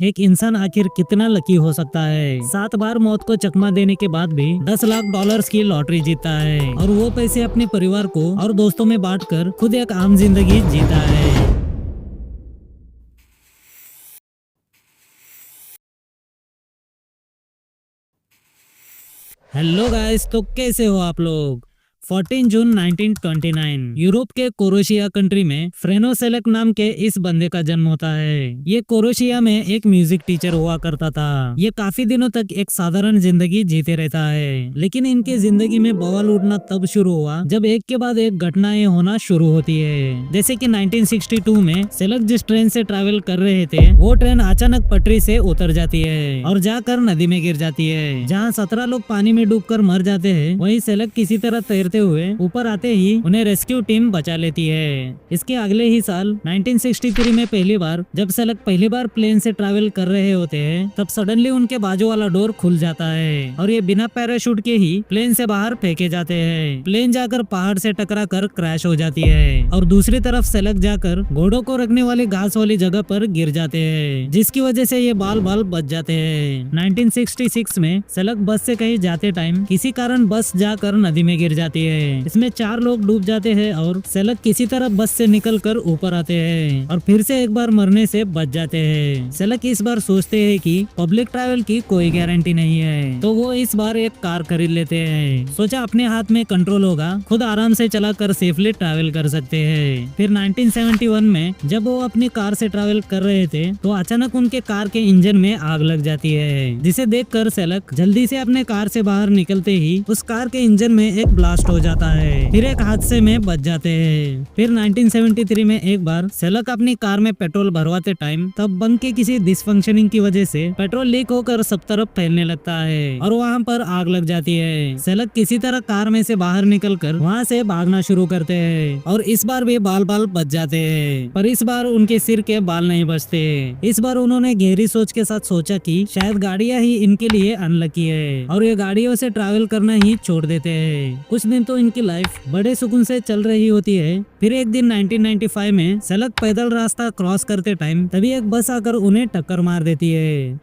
एक इंसान आखिर कितना लकी हो सकता है। 7 बार मौत को चकमा देने के बाद भी 10 लाख डॉलर्स की लॉटरी जीता है और वो पैसे अपने परिवार को और दोस्तों में बांटकर खुद एक आम जिंदगी जीता है। हेलो गाइस, तो कैसे हो आप लोग। 14 जून 1929 यूरोप के क्रोएशिया कंट्री में फ्रेनो सेलेक नाम के इस बंदे का जन्म होता है। ये क्रोएशिया में एक म्यूजिक टीचर हुआ करता था। ये काफी दिनों तक एक साधारण जिंदगी जीते रहता है, लेकिन इनके जिंदगी में बवाल उठना तब शुरू हुआ जब एक के बाद एक घटनाएं होना शुरू होती है। जैसे कि 1962 में सेलेक जिस ट्रेन से ट्रैवल कर रहे थे, वो ट्रेन अचानक पटरी से उतर जाती है और जाकर नदी में गिर जाती है, जहाँ 17 लोग पानी में डूबकर मर जाते हैं। वहीं सेलेक किसी तरह तैरते हुए ऊपर आते ही उन्हें रेस्क्यू टीम बचा लेती है। इसके अगले ही साल 1963 में पहली बार जब सेलेक पहली बार प्लेन से ट्रैवल कर रहे होते हैं, तब सडनली उनके बाजू वाला डोर खुल जाता है और ये बिना पैराशूट के ही प्लेन से बाहर फेंके जाते हैं। प्लेन जाकर पहाड़ से टकरा कर क्रैश हो जाती है और दूसरी तरफ सेलेक जाकर घोड़ों को रखने वाली घास वाली जगह पर गिर जाते हैं, जिसकी वजह से ये बाल बाल बच जाते हैं। 1966 में सेलेक बस से कहीं जाते टाइम किसी कारण बस जाकर नदी में गिर जाती है। इसमें 4 लोग डूब जाते हैं और सेलेक किसी तरह बस से निकलकर ऊपर आते हैं और फिर से एक बार मरने से बच जाते हैं। सेलेक इस बार सोचते हैं कि पब्लिक ट्रैवल की कोई गारंटी नहीं है, तो वो इस बार एक कार खरीद लेते हैं। सोचा अपने हाथ में कंट्रोल होगा, खुद आराम से चलाकर सेफली ट्रैवल कर सकते हैं। फिर 1971 में जब वो अपनी कार से ट्रैवल कर रहे थे, तो अचानक उनके कार के इंजन में आग लग जाती है, जिसे देखकर सेलेक जल्दी से अपने कार से बाहर निकलते ही उस कार के इंजन में एक ब्लास्ट हो जाता है। फिर एक हादसे में बच जाते हैं। फिर 1973 में एक बार सेलेक अपनी कार में पेट्रोल भरवाते टाइम तब बंक के किसी डिसफंक्शनिंग की वजह से पेट्रोल लीक होकर सब तरफ फैलने लगता है और वहाँ पर आग लग जाती है। सेलेक किसी तरह कार में से बाहर निकलकर वहाँ से भागना शुरू करते हैं और इस बार भी बाल बाल बच जाते हैं, पर इस बार उनके सिर के बाल नहीं बचते। इस बार उन्होंने गहरी सोच के साथ सोचा कि शायद गाड़ियाँ ही इनके लिए अनलकी है और ये गाड़ियों से ट्रैवल करना ही छोड़ देते हैं। कुछ दिन तो इनकी लाइफ बड़े सुकून से चल रही होती है। फिर एक दिन 1995 में सेलेक पैदल रास्ता क्रॉस करते टाइम तभी एक बस आकर उन्हें टक्कर मार देती है।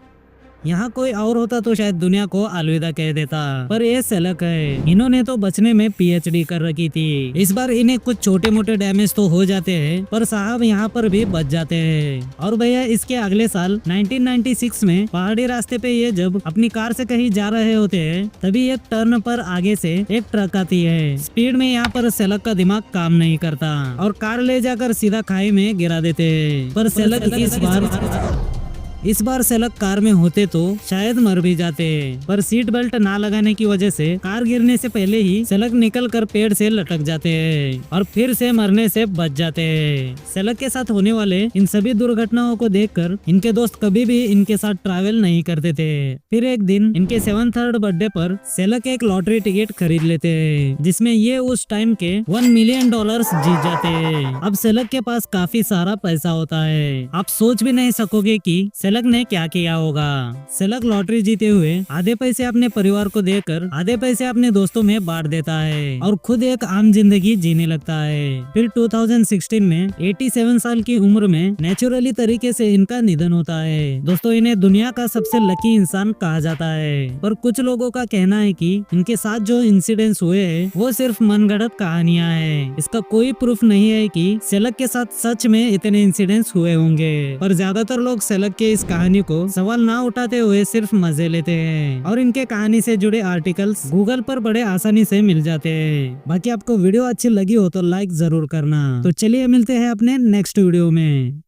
यहाँ कोई और होता तो शायद दुनिया को अलविदा कह देता, पर ये सेलेक है। इन्होंने तो बचने में पीएचडी कर रखी थी। इस बार इन्हें कुछ छोटे मोटे डैमेज तो हो जाते हैं, पर साहब यहाँ पर भी बच जाते हैं। और भैया इसके अगले साल 1996 में पहाड़ी रास्ते पे ये जब अपनी कार से कहीं जा रहे होते हैं, तभी एक टर्न पर आगे से एक ट्रक आती है। स्पीड में यहाँ पर सेलेक का दिमाग काम नहीं करता और कार ले जाकर सीधा खाई में गिरा देते हैं। पर सेलेक इस बार सेलेक कार में होते तो शायद मर भी जाते, पर सीट बेल्ट ना लगाने की वजह से कार गिरने से पहले ही सेलेक निकलकर पेड़ से लटक जाते हैं और फिर से मरने से बच जाते हैं। सेलेक के साथ होने वाले इन सभी दुर्घटनाओं को देखकर इनके दोस्त कभी भी इनके साथ ट्रैवल नहीं करते थे। फिर एक दिन इनके 7th बर्थडे पर सेलेक एक लॉटरी टिकट खरीद लेते हैं, जिसमें ये उस टाइम के $1 मिलियन जीत जाते हैं। अब सेलेक के पास काफी सारा पैसा होता है। आप सोच भी नहीं सकोगे कि सेलेक ने क्या किया होगा। सेलेक लॉटरी जीते हुए आधे पैसे अपने परिवार को देकर आधे पैसे अपने दोस्तों में बांट देता है और खुद एक आम जिंदगी जीने लगता है। फिर 2016 में 87 साल की उम्र में नेचुरली तरीके से इनका निधन होता है। दोस्तों, इन्हें दुनिया का सबसे लकी इंसान कहा जाता है, पर कुछ लोगों का कहना है कि इनके साथ जो इंसिडेंट्स हुए हैं वो सिर्फ मनगढ़ंत कहानियां हैं। इसका कोई प्रूफ नहीं है कि सेलेक के साथ सच में इतने इंसिडेंट्स हुए होंगे, पर ज्यादातर लोग सेलेक के इस कहानी को सवाल ना उठाते हुए सिर्फ मजे लेते हैं और इनके कहानी से जुड़े आर्टिकल्स गूगल पर बड़े आसानी से मिल जाते हैं। बाकी आपको वीडियो अच्छी लगी हो तो लाइक जरूर करना। तो चलिए मिलते हैं अपने नेक्स्ट वीडियो में।